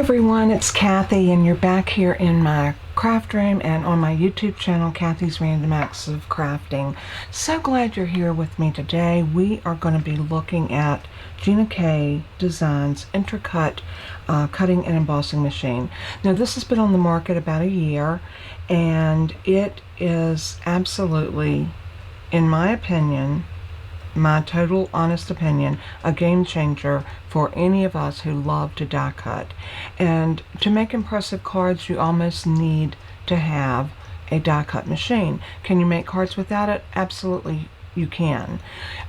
everyone, it's Kathy, and you're back here in my craft room and on my YouTube channel, Kathy's Random Acts of Crafting. So glad you're here with me today. We are going to be looking at Gina K Designs Intri-Cut cutting and embossing machine. Now this has been on the market about a year, and it is absolutely, in my opinion, my total honest opinion, a game changer for any of us who love to die cut. And to make impressive cards, you almost need to have a die cut machine. Can you make cards without it? Absolutely you can.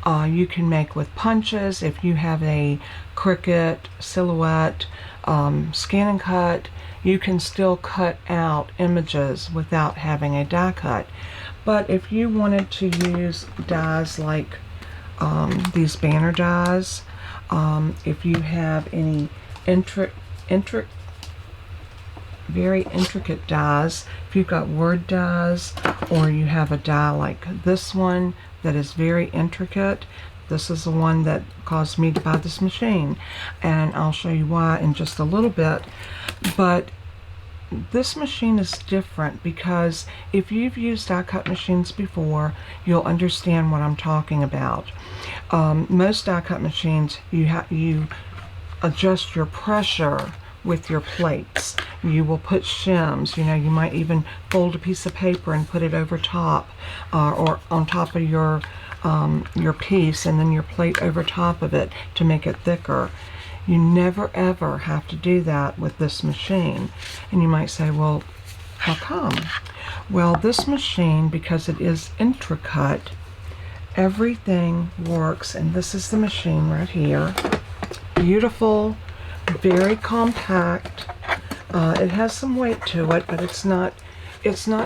You can make with punches if you have a Cricut, Silhouette, Scan and Cut. You can still cut out images without having a die cut. But if you wanted to use dies like these banner dies, if you have any very intricate dies, if you've got word dies, or you have a die like this one that is very intricate, this is the one that caused me to buy this machine, and I'll show you why in just a little bit. But this machine is different because if you've used die cut machines before, you'll understand what I'm talking about. Most die cut machines, you adjust your pressure with your plates. You will put shims, you might even fold a piece of paper and put it over top, or on top of your piece, and then your plate over top of it to make it thicker. You never ever have to do that with this machine. And you might say, well, how come? Well, this machine, because it is Intri-Cut, everything works, and this is the machine right here. Beautiful, very compact. It has some weight to it, but it's not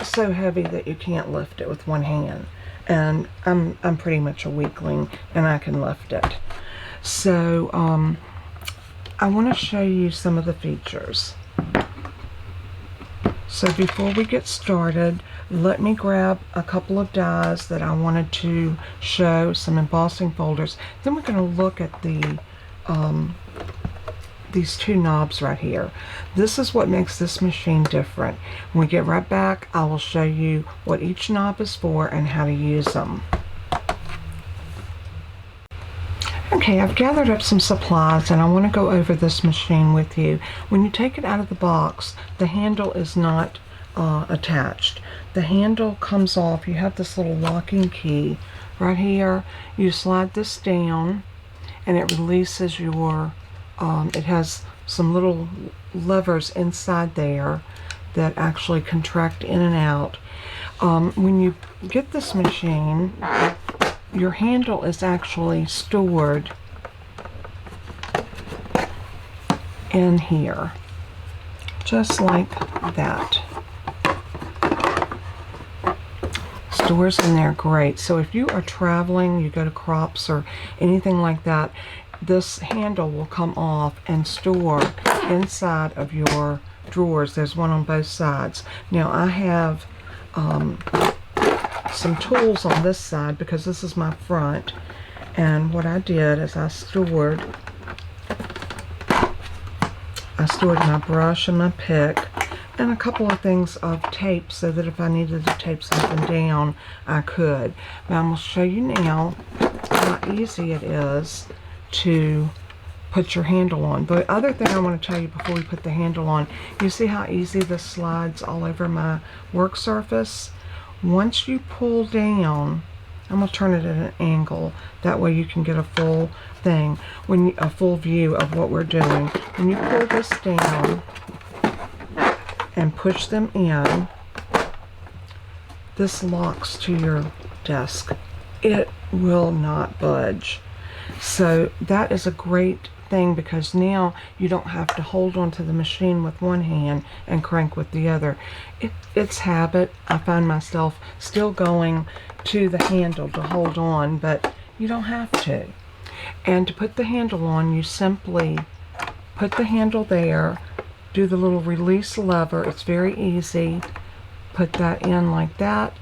so heavy that you can't lift it with one hand. And I'm pretty much a weakling, and I can lift it. So I want to show you some of the features. So before we get started, let me grab a couple of dies that I wanted to show, some embossing folders. Then we're going to look at these two knobs right here. This is what makes this machine different. When we get right back, I will show you what each knob is for and how to use them. Okay, I've gathered up some supplies and I want to go over this machine with you. When you take it out of the box, the handle is not attached. The handle comes off. You have this little locking key right here. You slide this down and it releases your, it has some little levers inside there that actually contract in and out. When you get this machine, your handle is actually stored in here, just like that. Stores in there great. So if you are traveling, you go to crops or anything like that, this handle will come off and store inside of your drawers. There's one on both sides. Now I have some tools on this side because this is my front, and what I did is I stored my brush and my pick and a couple of things of tape so that if I needed to tape something down, I could. Now I'm going to show you now how easy it is to put your handle on. The other thing I want to tell you before we put the handle on, you see how easy this slides all over my work surface? Once you pull down, I'm going to turn it at an angle, that way you can get a full thing, a full view of what we're doing. When you pull this down and push them in, this locks to your desk. It will not budge. So that is a great thing because now you don't have to hold onto the machine with one hand and crank with the other. It's habit. I find myself still going to the handle to hold on, but you don't have to. And to put the handle on, you simply put the handle there, do the little release lever. It's very easy. Put that in like that,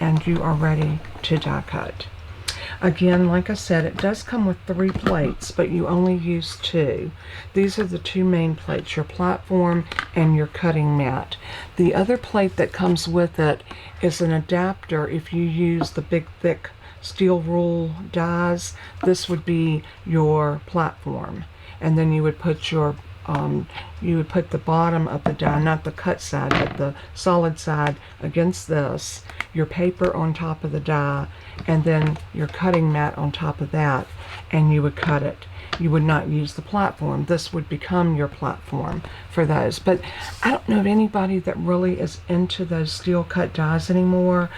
and you are ready to die cut. Again, like I said, it does come with 3 plates, but you only use 2. These are the 2 main plates, your platform and your cutting mat. The other plate that comes with it is an adapter. If you use the big thick steel rule dies, this would be your platform. And then you would put your the bottom of the die, not the cut side, but the solid side against this, your paper on top of the die, and then your cutting mat on top of that, and you would cut it. You would not use the platform. This would become your platform for those. But I don't know of anybody that really is into those steel cut dies anymore.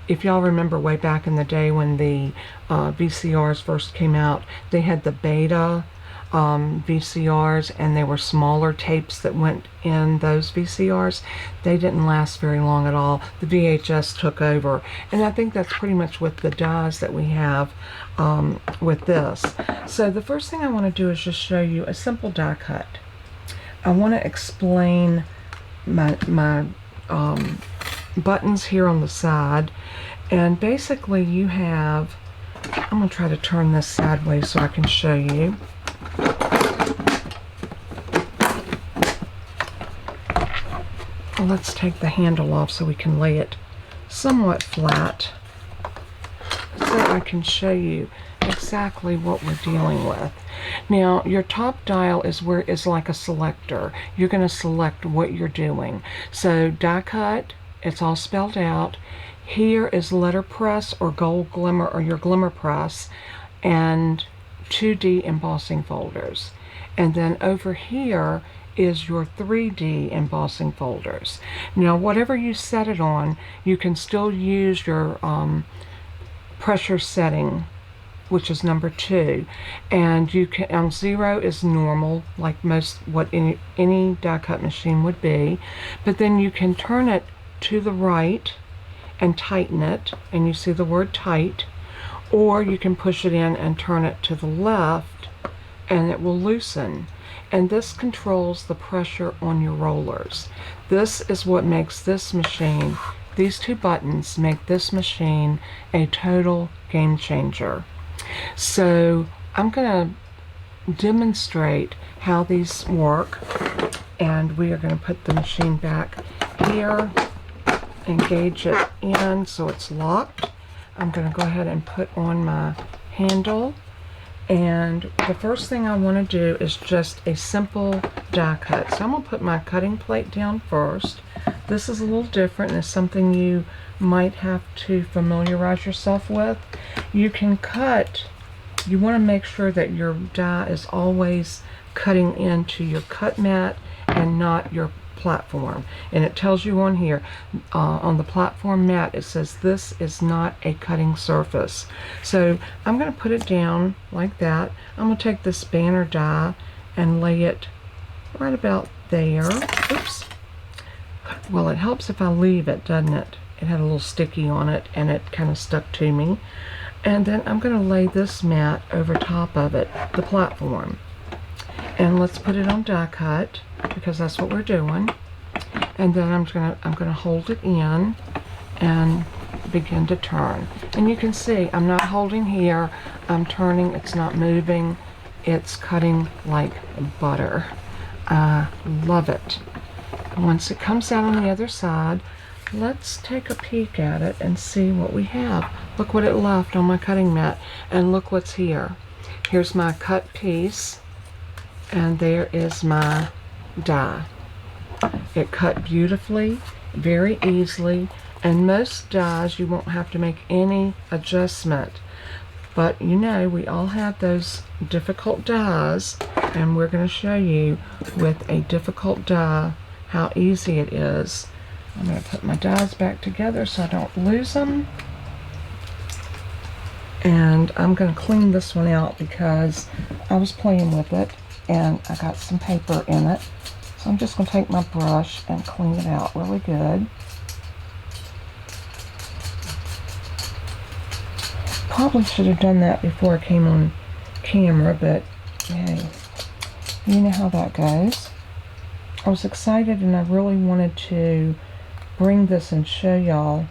If y'all remember way back in the day when the VCRs first came out, they had the beta VCRs, and they were smaller tapes that went in those VCRs. They didn't last very long at all. The VHS took over, and I think that's pretty much with the dies that we have with this. So the first thing I want to do is just show you a simple die cut. I want to explain my buttons here on the side, and basically you have, I'm going to try to turn this sideways so I can show you. Well, let's take the handle off so we can lay it somewhat flat so I can show you exactly what we're dealing with. Now, your top dial is like a selector. You're going to select what you're doing. So die cut, it's all spelled out. Here is letter press or gold glimmer or your glimmer press, and 2D embossing folders. And then over here is your 3D embossing folders. Now, whatever you set it on, you can still use your pressure setting, which is number 2, and you can, on 0 is normal, like most what any die cut machine would be, but then you can turn it to the right and tighten it, and you see the word tight, or you can push it in and turn it to the left and it will loosen. And this controls the pressure on your rollers. This is what makes this machine, these 2 buttons make this machine a total game changer. So I'm going to demonstrate how these work, and we are going to put the machine back here, engage it in so it's locked. I'm going to go ahead and put on my handle, and the first thing I want to do is just a simple die cut. So I'm going to put my cutting plate down first. This is a little different, and it's something you might have to familiarize yourself with. You can cut, you want to make sure that your die is always cutting into your cut mat and not your platform. And it tells you on here, on the platform mat, it says this is not a cutting surface. So I'm going to put it down like that. I'm going to take this banner die and lay it right about there. Oops. Well, it helps if I leave it, doesn't it? It had a little sticky on it and it kind of stuck to me. And then I'm going to lay this mat over top of it, the platform. And let's put it on die cut, because that's what we're doing. And then I'm gonna hold it in and begin to turn. And you can see I'm not holding here, I'm turning, it's not moving, it's cutting like butter. I love it. Once it comes out on the other side, let's take a peek at it and see what we have. Look what it left on my cutting mat, and look what's here. Here's my cut piece, and there is my die. It cut beautifully, very easily, and most dies you won't have to make any adjustment. But you know, we all have those difficult dies, and we're going to show you with a difficult die how easy it is. I'm going to put my dies back together so I don't lose them. And I'm going to clean this one out because I was playing with it and I got some paper in it. So I'm just going to take my brush and clean it out really good. Probably should have done that before I came on camera, but hey, you know how that goes. I was excited and I really wanted to bring this and show y'all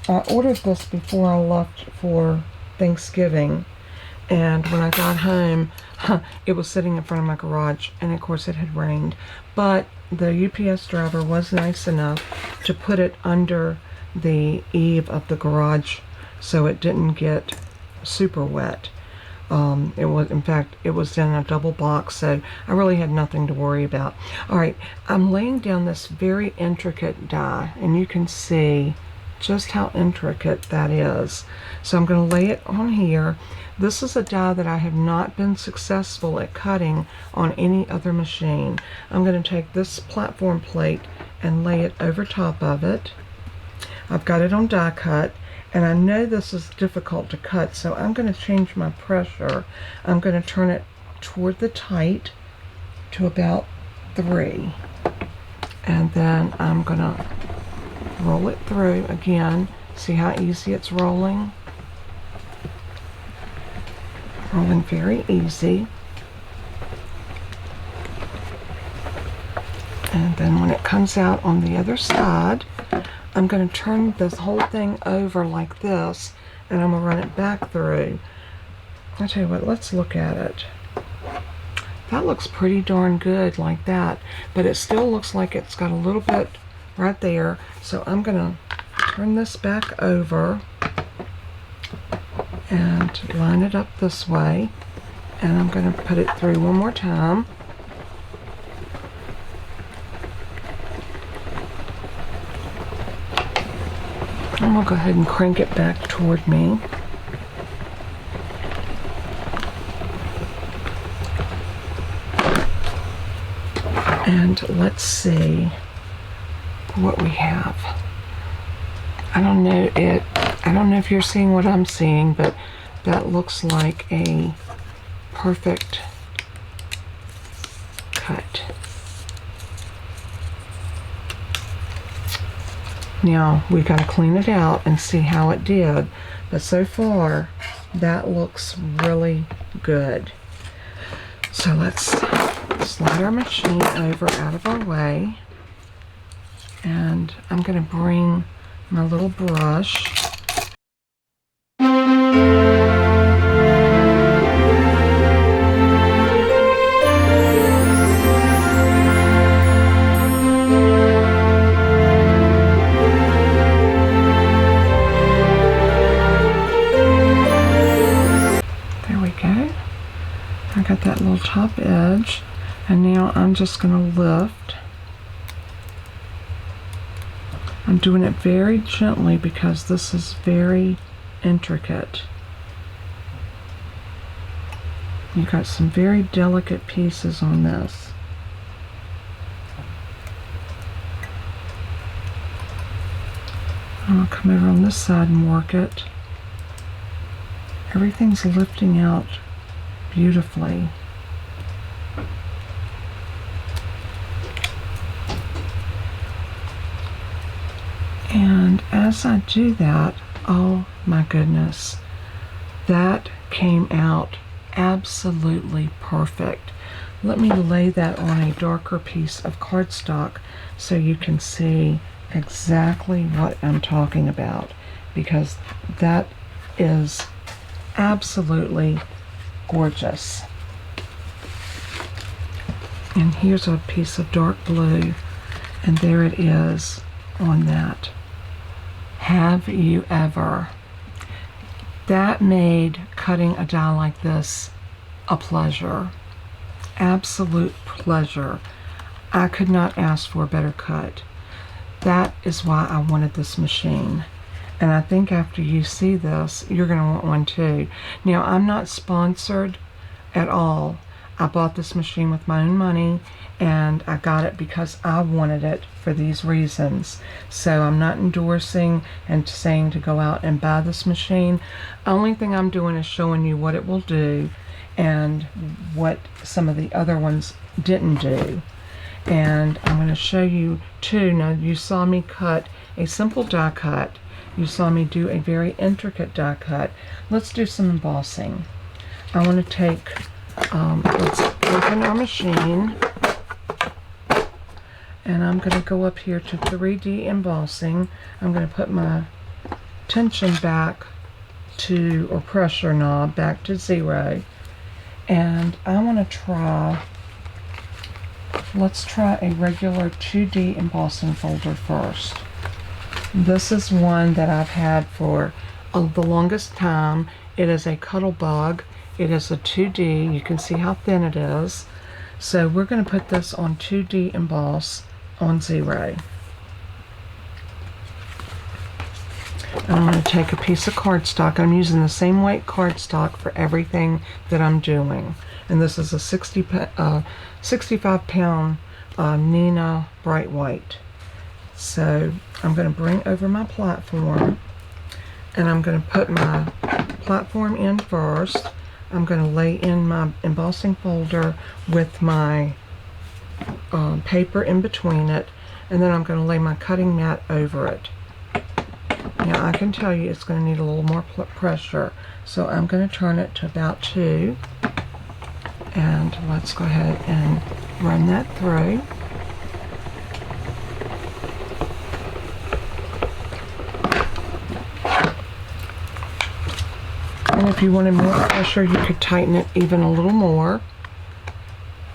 I ordered this before I left for Thanksgiving, and when I got home, it was sitting in front of my garage, and of course it had rained. But the UPS driver was nice enough to put it under the eave of the garage so it didn't get super wet. It was, in fact, it was in a double box, so I really had nothing to worry about. All right, I'm laying down this very intricate die, and you can see just how intricate that is. So I'm going to lay it on here. This is a die that I have not been successful at cutting on any other machine. I'm going to take this platform plate and lay it over top of it. I've got it on die cut, and I know this is difficult to cut, so I'm going to change my pressure. I'm going to turn it toward the tight to about 3, and then I'm going to roll it through again. See how easy it's rolling? Rolling very easy. And then when it comes out on the other side, I'm going to turn this whole thing over like this, and I'm going to run it back through. I'll tell you what, let's look at it. That looks pretty darn good like that, but it still looks like it's got a little bit right there. So I'm going to turn this back over and line it up this way, and I'm going to put it through one more time. I'm going to go ahead and crank it back toward me. And let's see what we have. I don't know if you're seeing what I'm seeing, but that looks like a perfect cut. Now we got to clean it out and see how it did, but so far that looks really good. So let's slide our machine over out of our way, and I'm going to bring my little brush . I got that little top edge, and now I'm just going to lift. I'm doing it very gently because this is very intricate. You got some very delicate pieces on this. I'll come over on this side and work it. Everything's lifting out beautifully. And as I do that, oh my goodness, that came out absolutely perfect. Let me lay that on a darker piece of cardstock so you can see exactly what I'm talking about, because that is absolutely gorgeous. And here's a piece of dark blue, and there it is on that. Have you ever? That made cutting a die like this a pleasure. Absolute pleasure. I could not ask for a better cut. That is why I wanted this machine. And I think after you see this, you're going to want one too. Now, I'm not sponsored at all. I bought this machine with my own money, and I got it because I wanted it for these reasons. So I'm not endorsing and saying to go out and buy this machine. Only thing I'm doing is showing you what it will do and what some of the other ones didn't do. And I'm going to show you too. Now, you saw me cut a simple die cut. You saw me do a very intricate die cut. Let's do some embossing. I want to take, let's open our machine, and I'm going to go up here to 3D embossing. I'm going to put my tension back to, or pressure knob back to 0. And I want to try, let's try a regular 2D embossing folder first. This is one that I've had for the longest time. It is a Cuttlebug. It is a 2D. You can see how thin it is. So we're going to put this on 2D emboss on 0. And I'm going to take a piece of cardstock. I'm using the same weight cardstock for everything that I'm doing. And this is a 65-pound Nina Bright White. So I'm going to bring over my platform, and I'm going to put my platform in first. I'm going to lay in my embossing folder with my paper in between it, and then I'm going to lay my cutting mat over it. Now I can tell you it's going to need a little more pressure, so I'm going to turn it to about 2, and let's go ahead and run that through. And if you wanted more pressure, you could tighten it even a little more.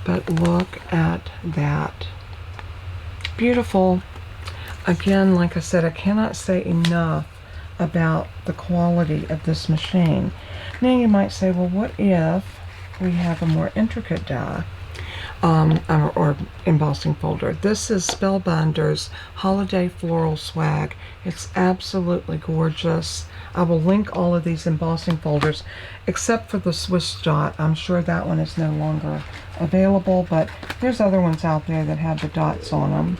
But look at that. Beautiful. Again, like I said, I cannot say enough about the quality of this machine. Now you might say, well, what if we have a more intricate die or embossing folder? This is Spellbinders Holiday Floral Swag. It's absolutely gorgeous. I will link all of these embossing folders except for the Swiss dot. I'm sure that one is no longer available, but there's other ones out there that have the dots on them.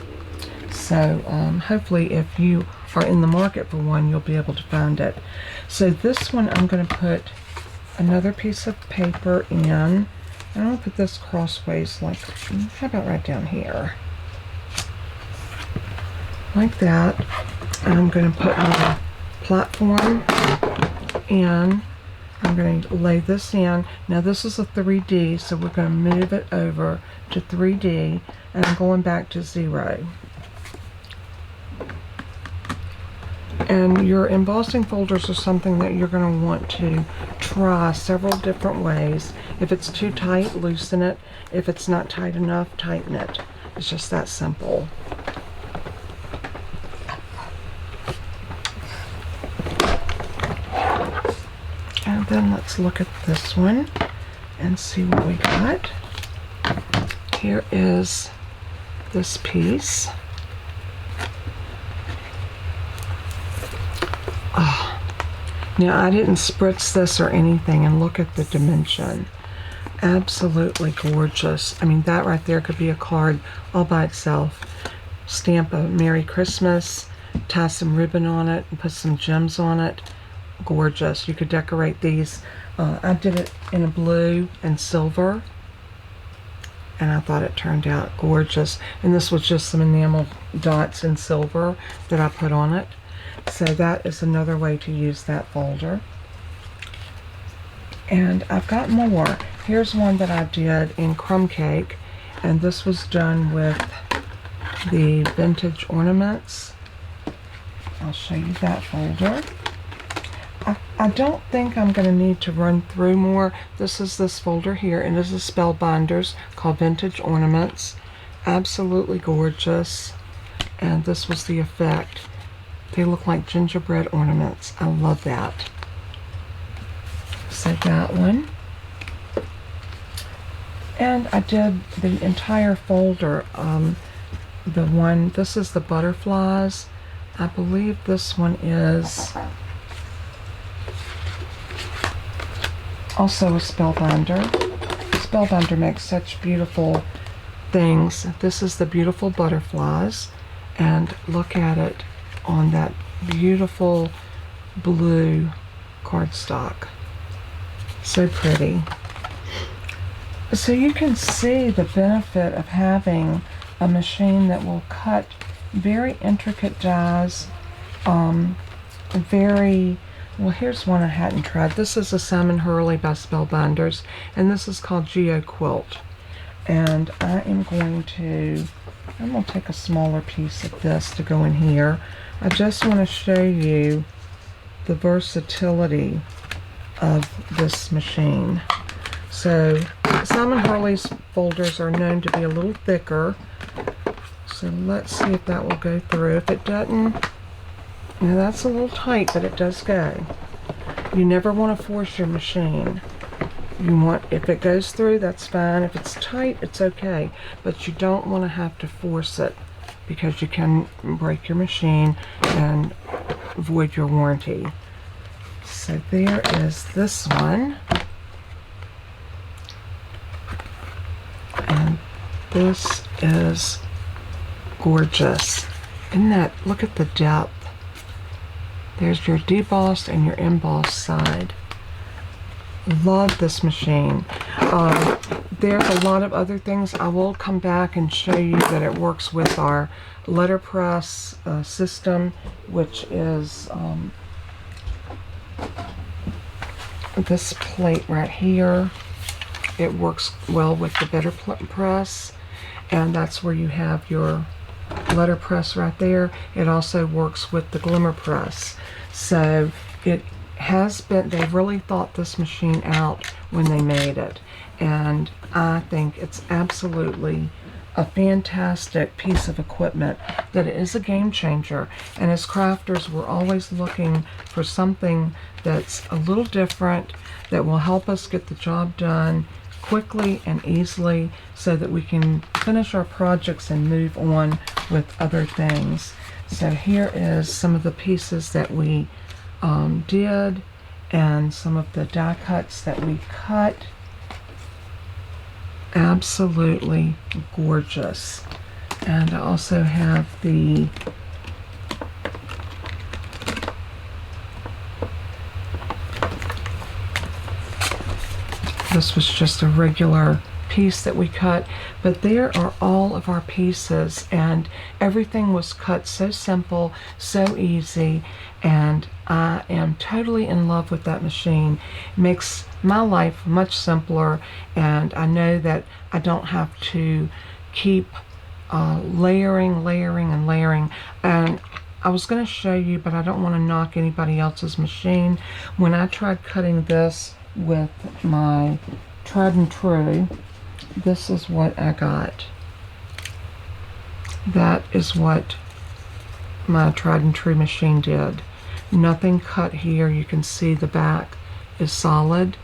So hopefully if you are in the market for one, you'll be able to find it. So this one, I'm going to put another piece of paper in, and I'm going to put this crossways, like, how about right down here? Like that. And I'm going to put my platform in. I'm going to lay this in. Now this is a 3D, so we're going to move it over to 3D, and I'm going back to 0. And your embossing folders are something that you're going to want to try several different ways. If it's too tight, loosen it. If it's not tight enough, tighten it. It's just that simple. And then let's look at this one and see what we got. Here is this piece. Oh. Now I didn't spritz this or anything, and look at the dimension. Absolutely gorgeous. I mean, that right there could be a card all by itself. Stamp a Merry Christmas, tie some ribbon on it, and put some gems on it. Gorgeous. You could decorate these. I did it in a blue and silver, and I thought it turned out gorgeous. And this was just some enamel dots in silver that I put on it. So that is another way to use that folder. And I've got more. Here's one that I did in crumb cake, and this was done with the vintage ornaments. I'll show you that folder. I don't think I'm going to need to run through more. This is this folder here, and this is Spellbinders called Vintage Ornaments. Absolutely gorgeous. And this was the effect. They look like gingerbread ornaments. I love that. So that one. And I did the entire folder. This is the butterflies. I believe this one is also a Spellbinder. Spellbinder makes such beautiful things. This is the beautiful butterflies, and look at it on that beautiful blue cardstock. So pretty. So you can see the benefit of having a machine that will cut very intricate dies, well, here's one I hadn't tried. This is a Simon Hurley by Spellbinders, and this is called Geo Quilt. And I'm going to take a smaller piece of this to go in here. I just want to show you the versatility of this machine. So Simon Hurley's folders are known to be a little thicker. So let's see if that will go through. If it doesn't, now that's a little tight, but it does go. You never want to force your machine. You want, if it goes through, that's fine. If it's tight, it's okay. But you don't want to have to force it, because you can break your machine and void your warranty. So there is this one. And this is gorgeous. Isn't that, look at the depth. There's your debossed and your embossed side. Love this machine. There's a lot of other things. I will come back and show you that it works with our letterpress system, which is this plate right here. It works well with the better press, and that's where you have your letterpress right there. It also works with the Glimmer press. So it has been, they really thought this machine out when they made it, and I think it's absolutely a fantastic piece of equipment, that it is a game changer. And as crafters, we're always looking for something that's a little different, that will help us get the job done quickly and easily, so that we can finish our projects and move on with other things. So here is some of the pieces that we did, and some of the die cuts that we cut. Absolutely gorgeous. And I also have the this was just a regular piece that we cut, but there are all of our pieces, and everything was cut so simple, so easy, and I am totally in love with that machine. It makes my life much simpler, and I know that I don't have to keep layering. And I was going to show you, but I don't want to knock anybody else's machine. When I tried cutting this with my tried and true, this is what I got. That is what my tried and true machine did. Nothing cut here. You can see the back is solid,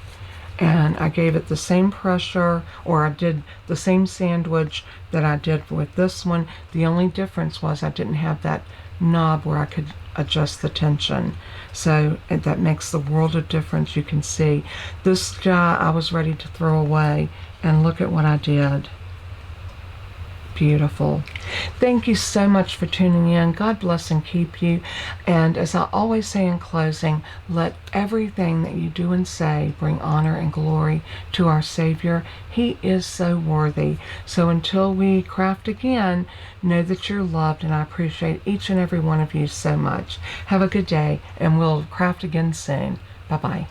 and I gave it the same pressure, or I did the same sandwich that I did with this one. The only difference was I didn't have that knob where I could adjust the tension. So that makes the world of difference. You can see this die I was ready to throw away, and look at what I did. Beautiful. Thank you so much for tuning in. God bless and keep you. And as I always say in closing, let everything that you do and say bring honor and glory to our Savior. He is so worthy. So until we craft again, know that you're loved, and I appreciate each and every one of you so much. Have a good day, and we'll craft again soon. Bye-bye.